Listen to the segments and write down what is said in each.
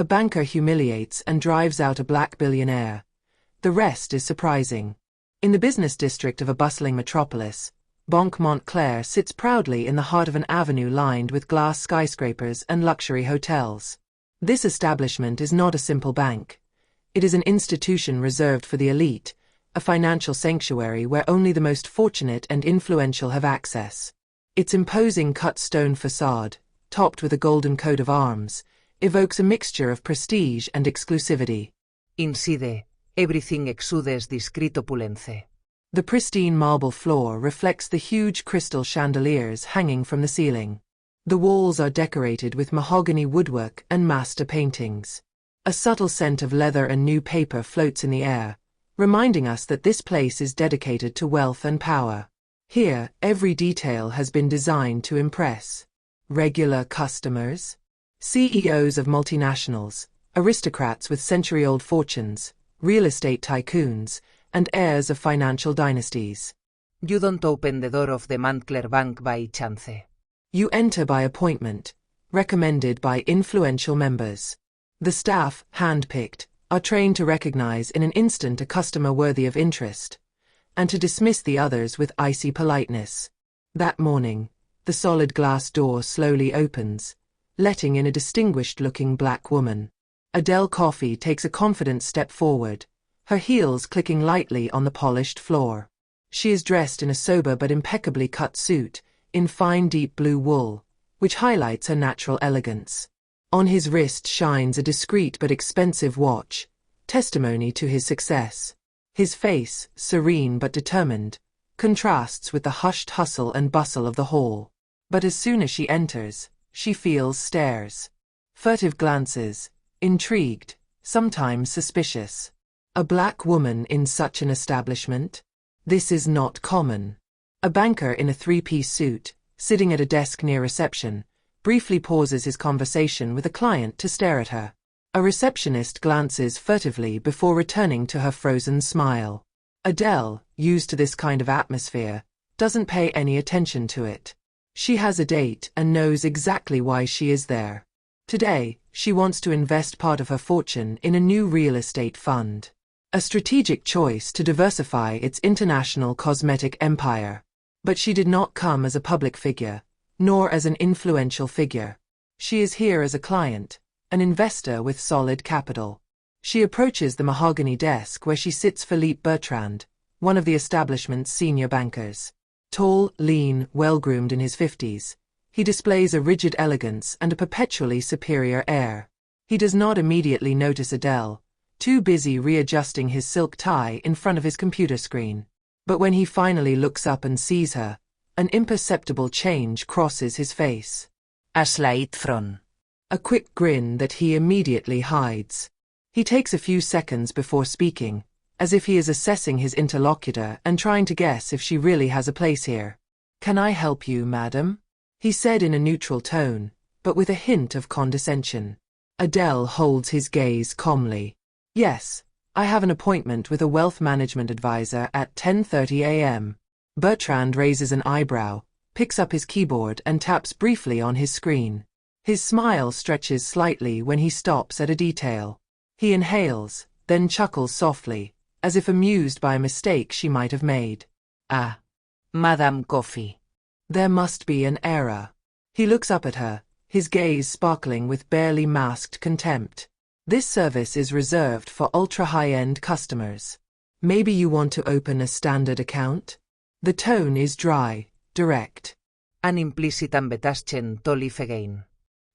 A banker humiliates and drives out a black billionaire. The rest is surprising. In the business district of a bustling metropolis, Banque Montclair sits proudly in the heart of an avenue lined with glass skyscrapers and luxury hotels. This establishment is not a simple bank. It is an institution reserved for the elite, a financial sanctuary where only the most fortunate and influential have access. Its imposing cut-stone facade, topped with a golden coat of arms, evokes a mixture of prestige and exclusivity. Inside, everything exudes discreet opulence. The pristine marble floor reflects the huge crystal chandeliers hanging from the ceiling. The walls are decorated with mahogany woodwork and master paintings. A subtle scent of leather and new paper floats in the air, reminding us that this place is dedicated to wealth and power. Here, every detail has been designed to impress. Regular customers, CEOs of multinationals, aristocrats with century-old fortunes, real estate tycoons, and heirs of financial dynasties. You don't open the door of the Montclair Bank by chance. You enter by appointment, recommended by influential members. The staff, hand-picked, are trained to recognize in an instant a customer worthy of interest, and to dismiss the others with icy politeness. That morning, the solid glass door slowly opens, letting in a distinguished-looking black woman. Adele Coffey takes a confident step forward, her heels clicking lightly on the polished floor. She is dressed in a sober but impeccably cut suit, in fine deep blue wool, which highlights her natural elegance. On his wrist shines a discreet but expensive watch, testimony to his success. His face, serene but determined, contrasts with the hushed hustle and bustle of the hall. But as soon as she enters, she feels stares. Furtive glances, intrigued, sometimes suspicious. A black woman in such an establishment? This is not common. A banker in a three-piece suit, sitting at a desk near reception, briefly pauses his conversation with a client to stare at her. A receptionist glances furtively before returning to her frozen smile. Adele, used to this kind of atmosphere, doesn't pay any attention to it. She has a date and knows exactly why she is there. Today, she wants to invest part of her fortune in a new real estate fund. A strategic choice to diversify its international cosmetic empire. But she did not come as a public figure, nor as an influential figure. She is here as a client, an investor with solid capital. She approaches the mahogany desk where she sits Philippe Bertrand, one of the establishment's senior bankers. Tall, lean, well-groomed in his 50s, he displays a rigid elegance and a perpetually superior air. He does not immediately notice Adele, too busy readjusting his silk tie in front of his computer screen. But when he finally looks up and sees her, an imperceptible change crosses his face. A slight frown. A quick grin that he immediately hides. He takes a few seconds before speaking, as if he is assessing his interlocutor and trying to guess if she really has a place here. "Can I help you, madam?" he said in a neutral tone, but with a hint of condescension. Adele holds his gaze calmly. "Yes, I have an appointment with a wealth management advisor at 10:30 a.m. Bertrand raises an eyebrow, picks up his keyboard and taps briefly on his screen. His smile stretches slightly when he stops at a detail. He inhales, then chuckles softly, as if amused by a mistake she might have made. Ah, Madame Coffey. There must be an error. He looks up at her, his gaze sparkling with barely masked contempt. This service is reserved for ultra-high-end customers. Maybe you want to open a standard account? The tone is dry, direct. An implicit invitation to live again.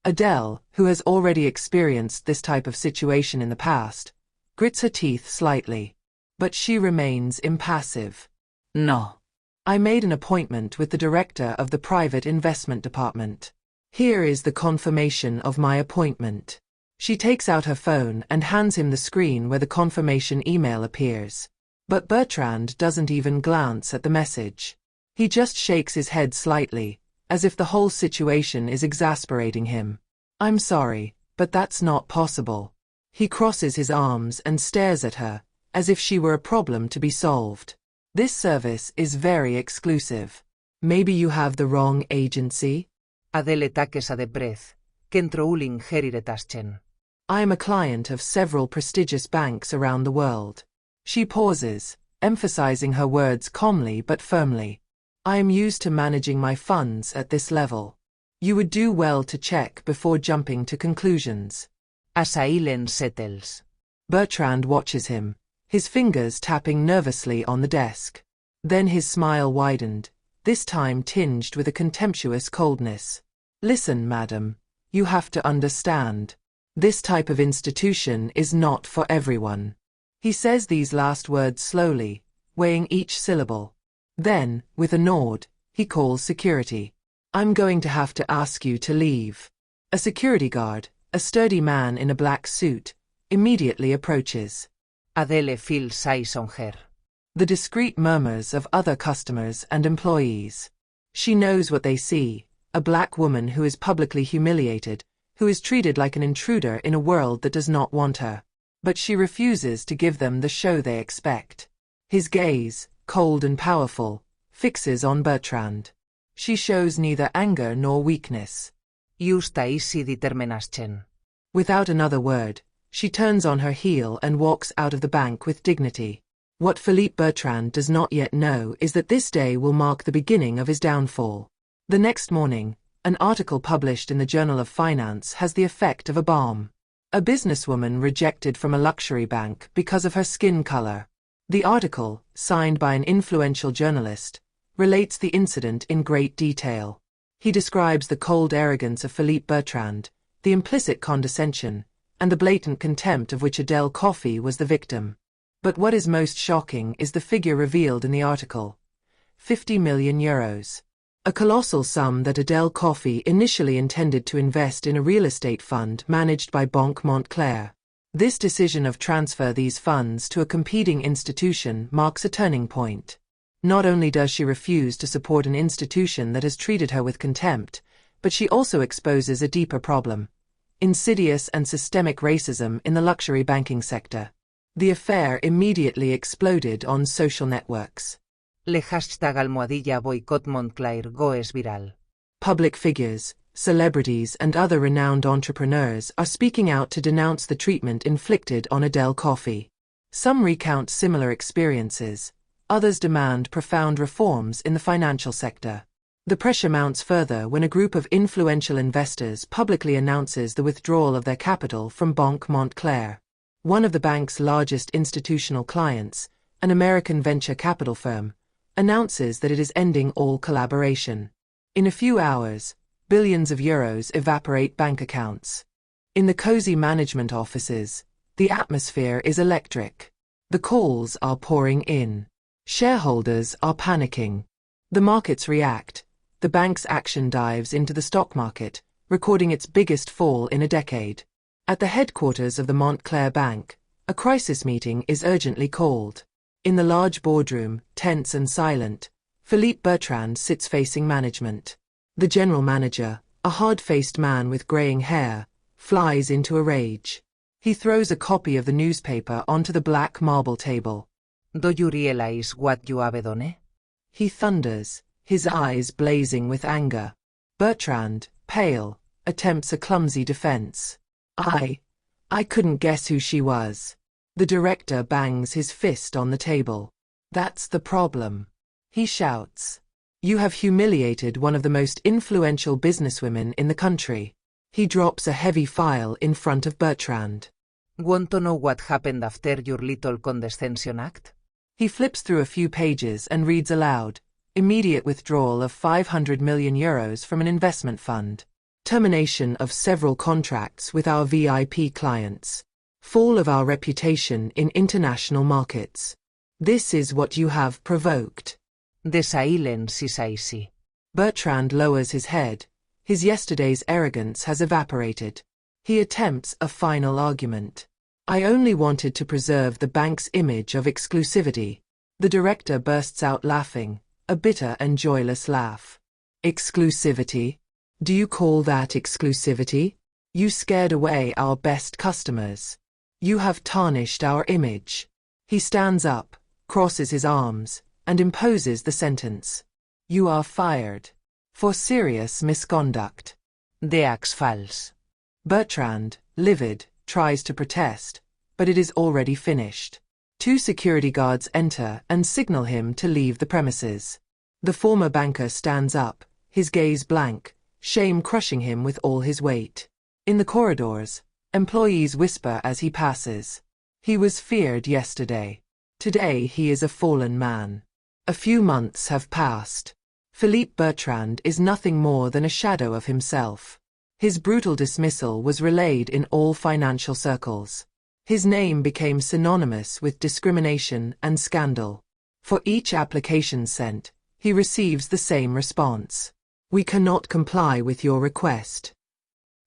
Adele, who has already experienced this type of situation in the past, grits her teeth slightly. But she remains impassive. No. I made an appointment with the director of the private investment department. Here is the confirmation of my appointment. She takes out her phone and hands him the screen where the confirmation email appears. But Bertrand doesn't even glance at the message. He just shakes his head slightly, as if the whole situation is exasperating him. "I'm sorry, but that's not possible." He crosses his arms and stares at her, as if she were a problem to be solved. "This service is very exclusive. Maybe you have the wrong agency?" Adele takes a deep breath. Kentro ulling herire taschen. I am a client of several prestigious banks around the world. She pauses, emphasizing her words calmly but firmly. I am used to managing my funds at this level. You would do well to check before jumping to conclusions. A silence settles. Bertrand watches him, his fingers tapping nervously on the desk. Then his smile widened, this time tinged with a contemptuous coldness. Listen, madam, you have to understand. This type of institution is not for everyone. He says these last words slowly, weighing each syllable. Then, with a nod, he calls security. I'm going to have to ask you to leave. A security guard, a sturdy man in a black suit, immediately approaches. Adele feels eyes on her. The discreet murmurs of other customers and employees. She knows what they see, a black woman who is publicly humiliated, who is treated like an intruder in a world that does not want her. But she refuses to give them the show they expect. His gaze, cold and powerful, fixes on Bertrand. She shows neither anger nor weakness. Justa easy determination. Without another word, she turns on her heel and walks out of the bank with dignity. What Philippe Bertrand does not yet know is that this day will mark the beginning of his downfall. The next morning, an article published in the Journal of Finance has the effect of a bomb. A businesswoman rejected from a luxury bank because of her skin color. The article, signed by an influential journalist, relates the incident in great detail. He describes the cold arrogance of Philippe Bertrand, the implicit condescension, and the blatant contempt of which Adele Coffey was the victim. But what is most shocking is the figure revealed in the article. 50 million euros. A colossal sum that Adele Coffey initially intended to invest in a real estate fund managed by Banque Montclair. This decision of transfer these funds to a competing institution marks a turning point. Not only does she refuse to support an institution that has treated her with contempt, but she also exposes a deeper problem. Insidious and systemic racism in the luxury banking sector. The affair immediately exploded on social networks. Le hashtag almohadilla boycott Montclair goes viral. Public figures, celebrities and other renowned entrepreneurs are speaking out to denounce the treatment inflicted on Adele Coffey. Some recount similar experiences, others demand profound reforms in the financial sector. The pressure mounts further when a group of influential investors publicly announces the withdrawal of their capital from Banque Montclair. One of the bank's largest institutional clients, an American venture capital firm, announces that it is ending all collaboration. In a few hours, billions of euros evaporate bank accounts. In the cozy management offices, the atmosphere is electric. The calls are pouring in. Shareholders are panicking. The markets react. The bank's action dives into the stock market, recording its biggest fall in a decade. At the headquarters of the Montclair Bank, a crisis meeting is urgently called. In the large boardroom, tense and silent, Philippe Bertrand sits facing management. The general manager, a hard-faced man with graying hair, flies into a rage. He throws a copy of the newspaper onto the black marble table. Do you realize what you have done? He thunders, his eyes blazing with anger. Bertrand, pale, attempts a clumsy defense. I couldn't guess who she was. The director bangs his fist on the table. That's the problem. He shouts. You have humiliated one of the most influential businesswomen in the country. He drops a heavy file in front of Bertrand. Want to know what happened after your little condescension act? He flips through a few pages and reads aloud. Immediate withdrawal of 500 million euros from an investment fund. Termination of several contracts with our VIP clients. Fall of our reputation in international markets. This is what you have provoked. The silence is icy. Bertrand lowers his head. His yesterday's arrogance has evaporated. He attempts a final argument. I only wanted to preserve the bank's image of exclusivity. The director bursts out laughing, a bitter and joyless laugh. Exclusivity? Do you call that exclusivity? You scared away our best customers. You have tarnished our image. He stands up, crosses his arms, and imposes the sentence. You are fired. For serious misconduct. The axe falls. Bertrand, livid, tries to protest, but it is already finished. 2 security guards enter and signal him to leave the premises. The former banker stands up, his gaze blank, shame crushing him with all his weight. In the corridors, employees whisper as he passes. He was feared yesterday. Today he is a fallen man. A few months have passed. Philippe Bertrand is nothing more than a shadow of himself. His brutal dismissal was relayed in all financial circles. His name became synonymous with discrimination and scandal. For each application sent, he receives the same response. We cannot comply with your request.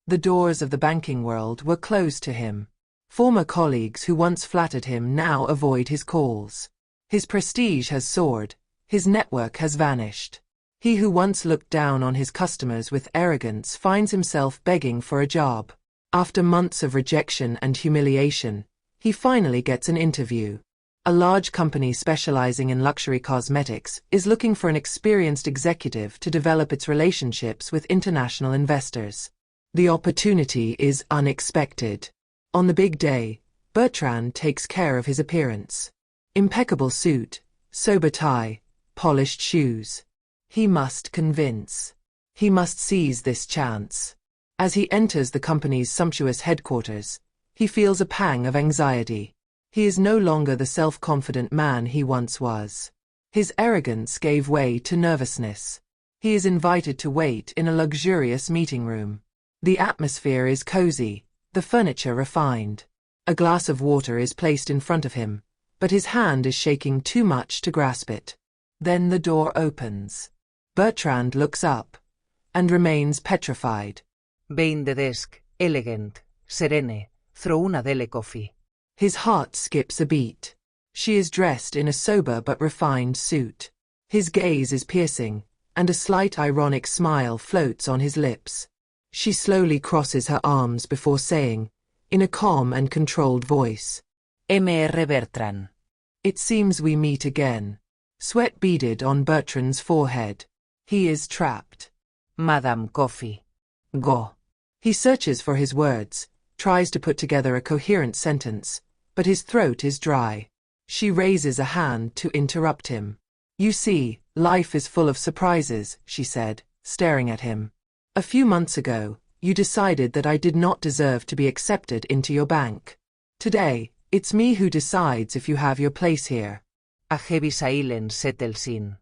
The doors of the banking world were closed to him. Former colleagues who once flattered him now avoid his calls. His prestige has soared, his network has vanished. He who once looked down on his customers with arrogance finds himself begging for a job. After months of rejection and humiliation, he finally gets an interview. A large company specializing in luxury cosmetics is looking for an experienced executive to develop its relationships with international investors. The opportunity is unexpected. On the big day, Bertrand takes care of his appearance. Impeccable suit, sober tie, polished shoes. He must convince. He must seize this chance. As he enters the company's sumptuous headquarters, he feels a pang of anxiety. He is no longer the self-confident man he once was. His arrogance gave way to nervousness. He is invited to wait in a luxurious meeting room. The atmosphere is cozy, the furniture refined. A glass of water is placed in front of him, but his hand is shaking too much to grasp it. Then the door opens. Bertrand looks up and remains petrified. Behind the desk, elegant, serene, throw una dele coffee. His heart skips a beat. She is dressed in a sober but refined suit. His gaze is piercing, and a slight ironic smile floats on his lips. She slowly crosses her arms before saying, in a calm and controlled voice, Mr. Bertrand. It seems we meet again. Sweat beaded on Bertrand's forehead. He is trapped. Madame Coffee. Go. He searches for his words, tries to put together a coherent sentence, but his throat is dry. She raises a hand to interrupt him. You see, life is full of surprises, she said, staring at him. A few months ago, you decided that I did not deserve to be accepted into your bank. Today, it's me who decides if you have your place here. A heavy silence settles in.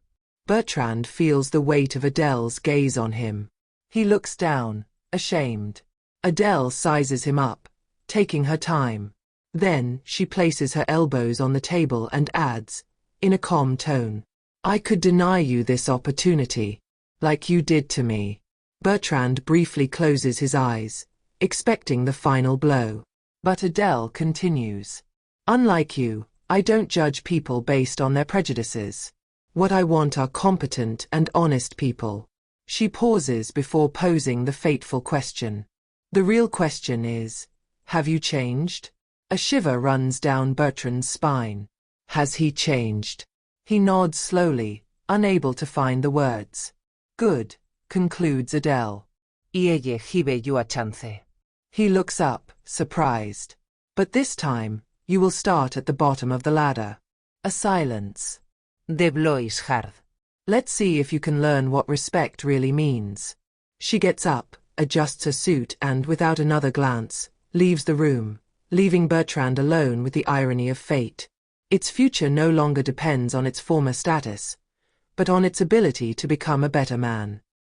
Bertrand feels the weight of Adele's gaze on him. He looks down, ashamed. Adele sizes him up, taking her time. Then she places her elbows on the table and adds, in a calm tone, I could deny you this opportunity, like you did to me. Bertrand briefly closes his eyes, expecting the final blow. But Adele continues. Unlike you, I don't judge people based on their prejudices. What I want are competent and honest people. She pauses before posing the fateful question. The real question is, have you changed? A shiver runs down Bertrand's spine. Has he changed? He nods slowly, unable to find the words. Good, concludes Adele. Y ella give you a chance. He looks up, surprised. But this time, you will start at the bottom of the ladder. A silence. The blow is hard. Let's see if you can learn what respect really means. She gets up, adjusts her suit and, without another glance, leaves the room, leaving Bertrand alone with the irony of fate. Its future no longer depends on its former status, but on its ability to become a better man.